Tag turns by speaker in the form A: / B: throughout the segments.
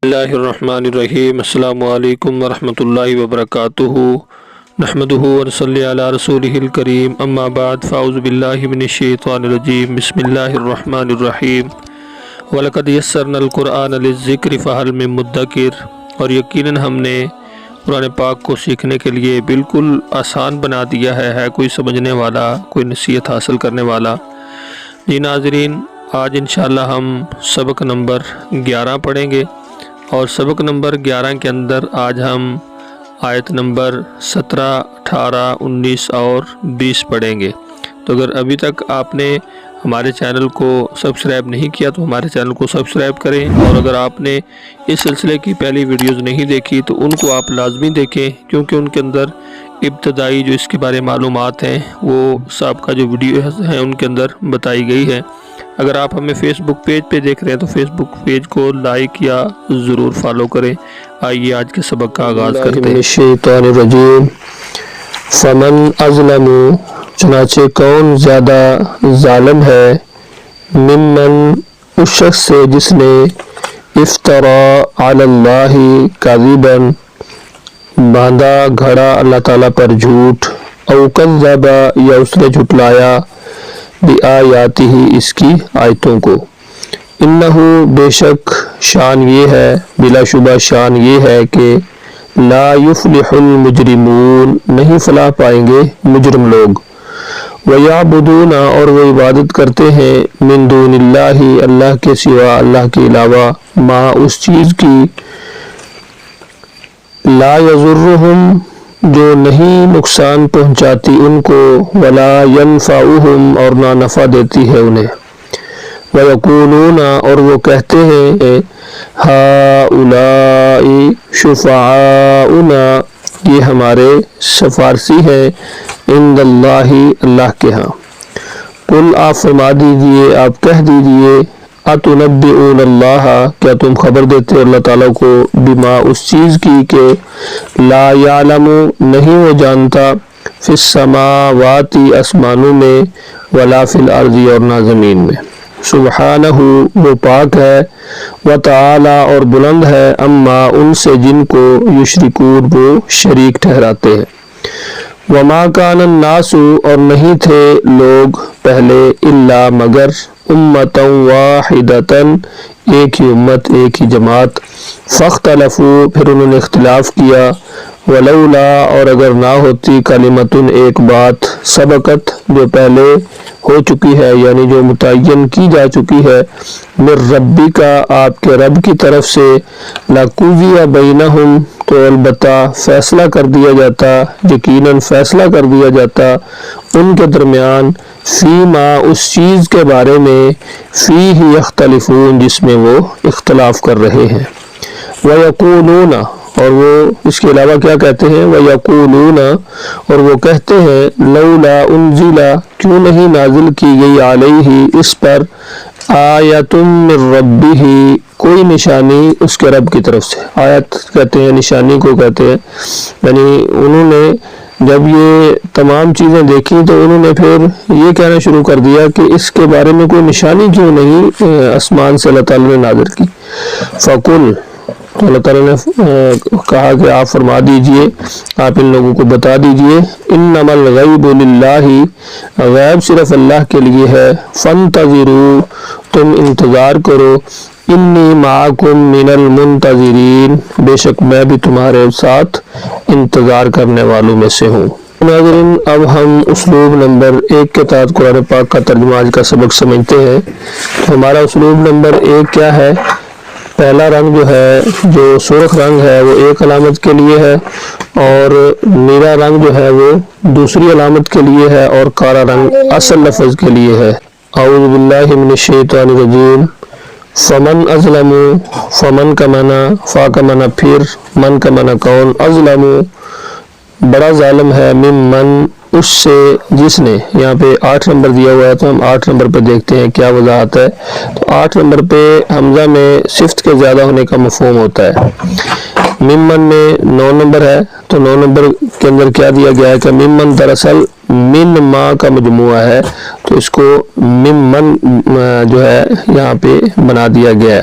A: اللہ الرحمن الرحیم۔ السلام علیکم ورحمۃ اللہ وبرکاتہ۔ نحمدہ ونصلی علی رسولہ الکریم، اما بعد، فاعوذ باللہ من الشیطان الرجیم، بسم اللہ الرحمن الرحیم۔ وَلَقَدْ يَسَّرْنَا الْقُرْآنَ لِلذِّكْرِ فَهَلْ مِن مُدَّكِرٍ، اور یقیناً ہم نے قرآن پاک کو سیکھنے کے لیے بالکل آسان بنا دیا ہے کوئی سمجھنے والا، کوئی نصیحت حاصل کرنے والا۔ جی ناظرین، آج انشاءاللہ ہم سبق نمبر 11 پڑھیں گے، اور سبق نمبر 11 کے اندر آج ہم آیت نمبر 17، 18، 19 اور 20 پڑھیں گے۔ تو اگر ابھی تک آپ نے ہمارے چینل کو سبسکرائب نہیں کیا تو ہمارے چینل کو سبسکرائب کریں، اور اگر آپ نے اس سلسلے کی پہلی ویڈیوز نہیں دیکھی تو ان کو آپ لازمی دیکھیں، کیونکہ ان کے اندر ابتدائی جو اس کے بارے معلومات ہیں وہ سابقہ جو ویڈیوز ہیں ان کے اندر بتائی گئی ہے۔ اگر آپ ہمیں فیس بک پیج پہ دیکھ رہے ہیں تو فیس بک پیج کو لائک یا ضرور فالو کریں۔ آئیے آج کے سبق کا آغاز کرتے ہیں۔ الشیطان الرجیم۔ فمن اظلم، چنانچہ کون زیادہ ظالم ہے، ممن، اس شخص سے جس نے افترا علی اللہ کاذبا، باندھا گھڑا اللہ تعالیٰ پر جھوٹ، او کذب، یا اس نے جھٹلایا، بآیاتہ، اس کی آیتوں کو، انہو، بے شک شان یہ ہے، بلا شبہ شان یہ ہے کہ لا یفلح المجرمون، نہیں فلاح پائیں گے مجرم لوگ، وَيَعْبُدُونَ، اور وہ عبادت کرتے ہیں، من دون اللہ، اللہ کے سوا، اللہ کے علاوہ، ما، اس چیز کی، لا یضرہم، جو نہیں نقصان پہنچاتی ان کو، ولا ینفعہم، اور نہ نفع دیتی ہے انہیں، وَيَقُولُونَ، اور وہ کہتے ہیں، ہَؤُلَاءِ شُفَعَاؤُنَا، یہ ہمارے سفارسی ہیں، عند اللہ، اللہ کے ہاں۔ قل، آپ فرما دیجئے، آپ کہہ دیجئے، اتنبئون اللہ، کیا تم خبر دیتے ہو اللہ تعالیٰ کو، بما، اس چیز کی کہ لا یعلم، نہیں وہ جانتا، فی السماوات، آسمانوں میں، ولا فی الارض، اور نہ زمین میں، سبحانہ، وہ پاک ہے، وتعالی، اور بلند ہے، اما، ان سے جن کو یشرکون، وہ شریک ٹھہراتے ہیں، وما کان الناس، اور نہیں تھے لوگ پہلے، الا، مگر، امتا واحدتا، ایک ہی امت، ایک ہی جماعت، فاختلفوا، پھر انہوں نے اختلاف کیا، ولولا، اور اگر نہ ہوتی، کلمۃ، ایک بات، سبقت، جو پہلے ہو چکی ہے، یعنی جو متعین کی جا چکی ہے، من ربک، آپ کے رب کی طرف سے، لقضی بینہم، تو البتہ فیصلہ کر دیا جاتا، یقیناً فیصلہ کر دیا جاتا ان کے درمیان، فیما، اس چیز کے بارے میں، فیہ یختلفون، جس میں وہ اختلاف کر رہے ہیں، وَيَقُولُونَ، اور وہ اس کے علاوہ کیا کہتے ہیں، وَيَقُولُونَ، اور وہ کہتے ہیں، لولا انزل، کیوں نہیں نازل کی گئی، علیہ، اس پر، آیۃ من ربہ، کوئی نشانی اس کے رب کی طرف سے، آیت کہتے ہیں نشانی کو کہتے ہیں، یعنی انہوں نے جب یہ تمام چیزیں دیکھی تو انہوں نے پھر یہ کہنا شروع کر دیا کہ اس کے بارے میں کوئی نشانی کیوں نہیں آسمان سے اللہ تعالیٰ نے نازل کی، فقل، تو اللہ تعالیٰ نے کہا کہ آپ فرما دیجئے، آپ ان لوگوں کو بتا دیجئے، انما الغیب للہ، غیب صرف اللہ کے لیے ہے، فانتظروا، تم انتظار کرو، انی معکم من المنتظرین، بے شک میں بھی تمہارے ساتھ انتظار کرنے والوں میں سے ہوں۔ ناظرین، اب ہم اسلوب نمبر 1 کے تحت قرآن پاک کا ترجمہ آج کا سبق سمجھتے ہیں۔ ہمارا اسلوب نمبر 1 کیا ہے؟ پہلا رنگ جو ہے، جو سرخ رنگ ہے، وہ ایک علامت کے لیے ہے، اور نیلا رنگ جو ہے وہ دوسری علامت کے لیے ہے، اور کالا رنگ اصل لفظ کے لیے ہے۔ اعوذ باللہ من الشیطان الرجیم۔ فمن اظلم، فمن کا معنی، فا کا معنی پھر، من کا معنی کون، اظلم، بڑا ظالم ہے، ممن، اس سے جس نے، یہاں پہ 8 نمبر دیا ہوا ہے تو ہم 8 نمبر پہ دیکھتے ہیں کیا وضاحت ہے۔ تو 8 نمبر پہ حمزہ میں صفت کے زیادہ ہونے کا مفہوم ہوتا ہے۔ ممن میں 9 نمبر ہے، تو 9 نمبر کے اندر کیا دیا گیا ہے کہ ممن دراصل من ما کا مجموعہ ہے، تو اس کو ممن جو ہے یہاں پہ بنا دیا گیا ہے۔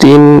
A: 3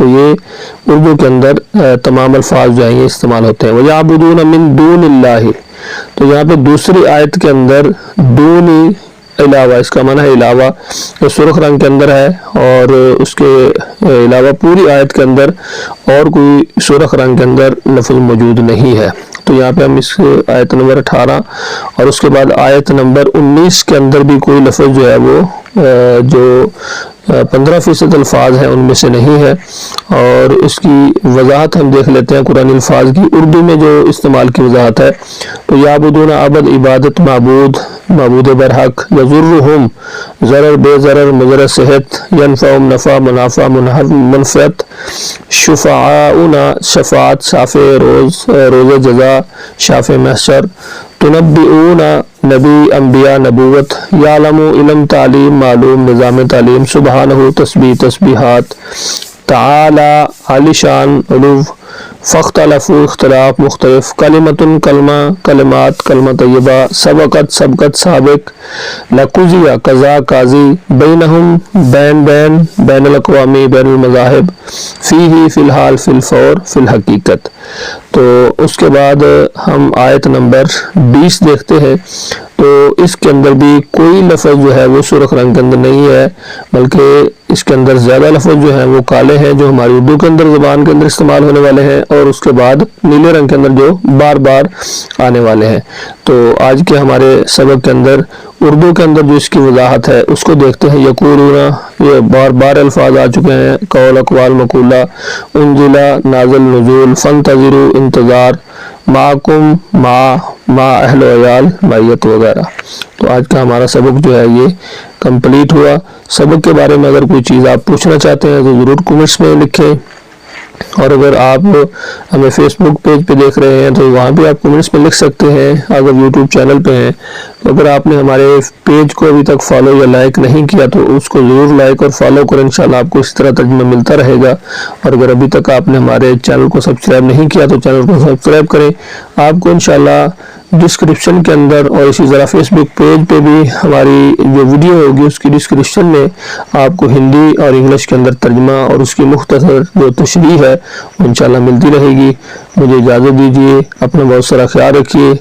A: تو یہ اردو کے اندر تمام الفاظ جو ہیں یہ استعمال ہوتے ہیں۔ وَيَعْبُدُونَ مِن دُونِ اللَّهِ، تو یہاں پہ دوسری آیت کے اندر دونی علاوہ، اس کا معنی ہے علاوہ، جو سرخ رنگ کے اندر ہے، اور اس کے علاوہ پوری آیت کے اندر اور کوئی سرخ رنگ کے اندر لفظ موجود نہیں ہے۔ تو یہاں پہ ہم اس آیت نمبر 18 اور اس کے بعد آیت نمبر 19 کے اندر بھی کوئی لفظ جو ہے وہ جو 15% الفاظ ہیں ان میں سے نہیں ہے، اور اس کی وضاحت ہم دیکھ لیتے ہیں قرآن الفاظ کی اردو میں جو استعمال کی وضاحت ہے۔ تو یعبدون عبد، عبادت معبود، معبود برحق، یضرہم ضرر بے ضرر مضر صحت، ینفعہم نفع منافع منفعت، شفعاؤنا شفاعت شافع روز جزا شافع محشر، تنبئون نبی انبیاء نبوت، یعلم علم تعلیم معلوم نظام تعلیم، سبحانہ تسبیح تسبیحات، تعالی عالی شان علو، فاختلفوا اختلاف مختلف، کلمۃ کلمہ کلمات کلمہ طیبہ، سبقت سبقت سابق، لقضی قضا قاضی، بینہم بین الاقوامی بین المذاہب، فیہ فی الحال فی الفور فی الحقیقت۔ تو اس کے بعد ہم آیت نمبر 20 دیکھتے ہیں۔ تو اس کے اندر بھی کوئی لفظ جو ہے وہ سرخ رنگ کے اندر نہیں ہے، بلکہ اس کے اندر زیادہ لفظ جو ہیں وہ کالے ہیں، جو ہماری اردو کے اندر زبان کے اندر استعمال ہونے والے ہیں، اور اس کے بعد نیلے رنگ کے اندر جو بار بار آنے والے ہیں۔ تو آج کے ہمارے سبق کے اندر اردو کے اندر جو اس کی وضاحت ہے اس کو دیکھتے ہیں۔ یقولون، یہ بار بار الفاظ آ چکے ہیں، قول اقوال مقولہ، انزلہ نازل نزول، فانتظروا انتظار، معکم مع اہل و عیال معیت وغیرہ۔ تو آج کا ہمارا سبق جو ہے یہ کمپلیٹ ہوا۔ سبق کے بارے میں اگر کوئی چیز آپ پوچھنا چاہتے ہیں تو ضرور کمنٹس میں لکھیں، اور اگر آپ ہمیں فیس بک پیج پہ دیکھ رہے ہیں تو وہاں بھی آپ کمنٹس میں لکھ سکتے ہیں۔ اگر یوٹیوب چینل پہ ہیں تو اگر آپ نے ہمارے پیج کو ابھی تک فالو یا لائک نہیں کیا تو اس کو ضرور لائک اور فالو کریں، انشاءاللہ آپ کو اس طرح ترجمہ ملتا رہے گا۔ اور اگر ابھی تک آپ نے ہمارے چینل کو سبسکرائب نہیں کیا تو چینل کو سبسکرائب کریں۔ آپ کو انشاءاللہ ڈسکرپشن کے اندر اور اسی طرح فیس بک پیج پہ بھی ہماری جو ویڈیو ہوگی اس کی ڈسکرپشن میں آپ کو ہندی اور انگلش کے اندر ترجمہ اور اس کی مختصر جو تشریح ہے وہ انشاءاللہ ملتی رہے گی۔ مجھے اجازت دیجیے، اپنا بہت سارا خیال رکھیے،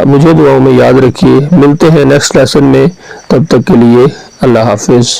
A: مجھے دعاؤں میں یاد رکھیے۔ ملتے ہیں نیکسٹ لیسن میں، تب تک کے لیے اللہ حافظ۔